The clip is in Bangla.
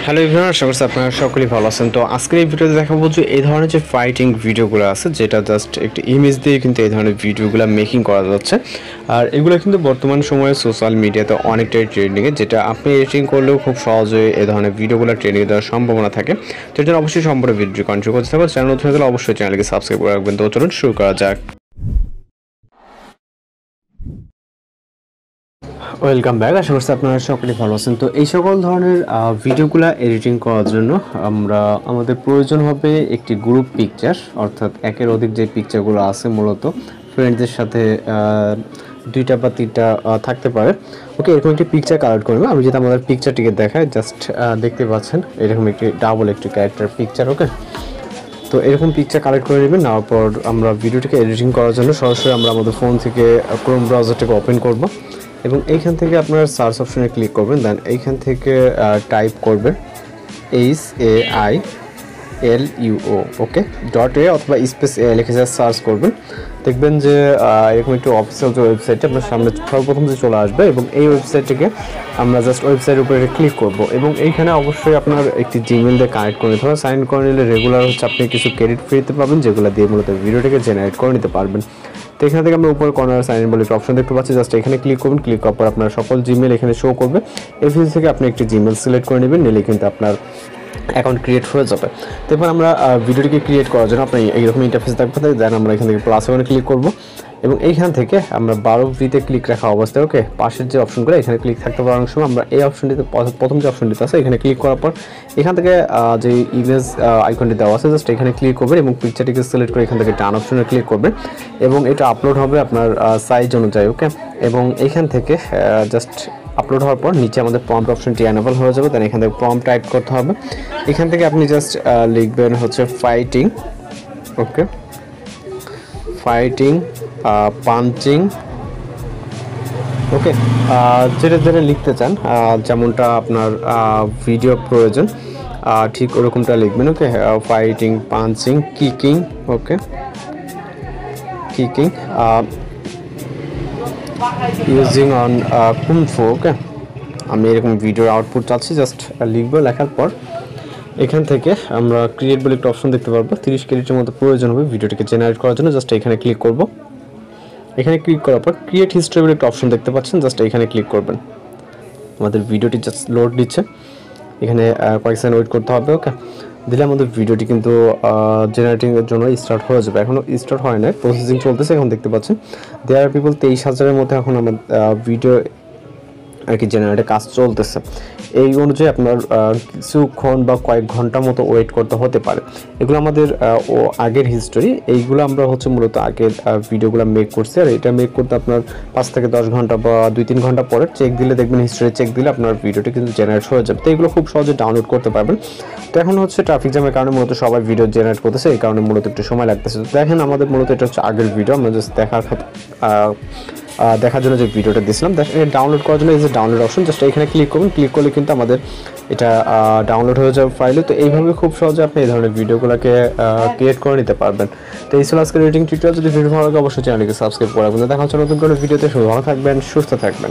হ্যালো এভরিওয়ান, আশা করছি আপনারা সকলেই ভালো আছেন। তো আজকের এই ভিডিওতে দেখাবো যে এই ধরনের যে ফাইটিং ভিডিওগুলো আছে, যেটা জাস্ট একটি ইমেজ দিয়ে কিন্তু এই ধরনের ভিডিওগুলো মেকিং করা যাচ্ছে। আর এগুলো কিন্তু বর্তমান সময়ে সোশ্যাল মিডিয়াতে অনেকটাই ট্রেন্ডিংয়ে, যেটা আপনি এডিটিং করলেও খুব সহজে এই ধরনের ভিডিওগুলো ট্রেন্ডিং দেওয়ার সম্ভাবনা থাকে। তো এর জন্য অবশ্যই সম্পূর্ণ ভিডিও কন্টিনিউ করতে থাকবো। চ্যানেল নতুন হলে অবশ্যই চ্যানেলকে সাবস্ক্রাইব করে রাখবেন। তো চলুন শুরু করা যাক। ওয়েলকাম ব্যাক, আশা করছি আপনারা সকলেই ভালো আছেন। তো এই সকল ধরনের ভিডিওগুলো এডিটিং করার জন্য আমাদের প্রয়োজন হবে একটি গ্রুপ পিকচার, অর্থাৎ একের অধিক যে পিকচারগুলো আছে মূলত ফ্রেন্ডদের সাথে দুইটা বা তিনটা থাকতে পারে। ওকে, এরকম একটি পিকচার কালেক্ট করবে। আমি যদি আমাদের পিকচারটিকে দেখাই, জাস্ট দেখতে পাচ্ছেন এরকম একটি ডাবল একটি ক্যারেক্টার পিকচার। ওকে, তো এরকম পিকচার কালেক্ট করে নেবেন। নেওয়ার পর আমরা ভিডিওটিকে এডিটিং করার জন্য সরাসরি আমরা আমাদের ফোন থেকে ক্রোম ব্রাউজারটাকে ওপেন করব এবং এইখান থেকে আপনার সার্চ অপশনে ক্লিক করবেন। দেন এইখান থেকে টাইপ করবেন HAILUO, ওকে, .a অথবা স্পেস এ লিখে সার্চ করবেন। দেখবেন যে এরকম একটি অফিসিয়াল যে ওয়েবসাইটটা আপনার সামনে সর্বপ্রথম যে চলে আসবে এবং এই ওয়েবসাইটটিকে আমরা জাস্ট ওয়েবসাইটের উপরে ক্লিক করব এবং এইখানে অবশ্যই আপনার একটি জিমেল দিয়ে কানেক্ট করে নিতে হবে। সাইন করে নিলে রেগুলার আপনি কিছু ক্রেডিট ফ্রিতে পাবেন, যেগুলো দিয়ে মূলত ভিডিওটাকে জেনারেট করে নিতে পারবেন। তো এখান থেকে আমরা উপরে কর্নার সাইন বলে একটা অপশন দেখতে পাচ্ছি, জাস্ট এখানে ক্লিক করবেন। ক্লিক করার পর আপনার সকল জিমেল এখানে শো করবে। এফিস থেকে আপনি একটি জিমেল সিলেক্ট করে নেবেন, নিলে কিন্তু আপনার অ্যাকাউন্ট ক্রিয়েট হয়ে যাবে। তো এবার আমরা ভিডিওটিকে ক্রিয়েট করার জন্য আপনি এইরকম ইন্টারফেস দেখতে দেন আমরা এখান থেকে প্লাস ওখানে ক্লিক করব এবং এইখান থেকে আমরা 12 ক্লিক রাখা অবস্থায় ওকে পাশের যে অপশনগুলো এখানে ক্লিক থাকতে পারে অনেক সময় আমরা এই অপশনটিতে প্রথম যে অপশনটিতে আছে এখানে ক্লিক করার পর এখান থেকে যে ইমেজ আইকনটি দেওয়া আছে জাস্ট এখানে ক্লিক করবেন এবং পিকচারটিকে সিলেক্ট করে এখান থেকে ডান অপশনে ক্লিক করবেন এবং এটা আপলোড হবে আপনার সাইজ অনুযায়ী। ওকে, এবং এইখান থেকে জাস্ট আপলোড হওয়ার পর নিচে আমাদের প্রম্পট অপশনটি এনেবল হয়ে যাবে। দেন এখান থেকে প্রম্পট টাইপ করতে হবে। এখান থেকে আপনি জাস্ট লিখবেন হচ্ছে ফাইটিং, ওকে, ফাইটিং পাঞ্চিং, ওকে, যেটা লিখতে চান যেমনটা আপনার ভিডিও প্রয়োজন ঠিক ওরকমটা লিখবেন। Okay, fighting punching kicking, okay, kicking using on kung fu. Okay, আমি এরকম ভিডিওর আউটপুট চাচ্ছি, জাস্ট লিখবো। লেখার পর এখান থেকে আমরা ক্রিয়েট বলে একটা অপশন দেখতে পারবো। 30 ক্রেডিটের মতো প্রয়োজন হবে ভিডিওটিকে জেনারেট করার জন্য। জাস্ট এখানে ক্লিক করব। এখানে ক্লিক করার পর ক্রিয়েট হিস্ট্রি বলে একটা অপশন দেখতে পাচ্ছেন, জাস্ট এখানে ক্লিক করবেন। আমাদের ভিডিওটি জাস্ট লোড দিচ্ছে, এখানে কয়েক সেকেন্ড ওয়েট করতে হবে। ওকে, দিলে আমাদের ভিডিওটি কিন্তু জেনারেটিংয়ের জন্য স্টার্ট হয়ে যাবে। এখনও স্টার্ট হয় না, প্রসেসিং চলতেছে। এখন দেখতে পাচ্ছেন দেয়ার আর পিপল 23,000-এর মধ্যে এখন আমার ভিডিও আর কি জেনারেটে কাজ চলতেছে। এই অনুযায়ী আপনার কিছুক্ষণ বা কয়েক ঘন্টার মতো ওয়েট করতে হতে পারে। এগুলো আমাদের আগের হিস্টোরি, এইগুলো আমরা মূলত আগের ভিডিওগুলো মেক করছি। আর এটা মেক করতে আপনার 5 থেকে 10 ঘন্টা বা 2-3 ঘন্টা পরে চেক দিলে দেখবেন, হিস্টোরি চেক দিলে আপনার ভিডিওটি কিন্তু জেনারেট হয়ে যাবে। তো এগুলো খুব সহজে ডাউনলোড করতে পারবেন। তো এখন ট্রাফিক জ্যামের কারণে মূলত সবাই ভিডিও জেনারেট করতেছে, এই কারণে মূলত একটু সময় লাগতেছে। তো দেখেন আমাদের মূলত এটা হচ্ছে আগের ভিডিও, আমরা জাস্ট দেখার জন্য যে ভিডিওটা দিয়েছিলাম। ডাউনলোড করার জন্য এই যে ডাউনলোড অপশন, জাস্ট এখানে ক্লিক করবেন। ক্লিক করলে কিন্তু আমাদের এটা ডাউনলোড হয়ে যাবে ফাইলে। তো এইভাবে খুব সহজে আপনি এই ধরনের ভিডিওগুলোকে ক্রিয়েট করে নিতে পারবেন। তো এই ছিল আজকের এডিটিং টিউটোরিয়াল। যদি ভিডিও ভালো লাগে অবশ্যই চ্যানেলকে সাবস্ক্রাইব করে রাখবেন। দেখা হচ্ছে নতুন কোনো ভিডিওতে। ভালো থাকবেন, সুস্থ থাকবেন।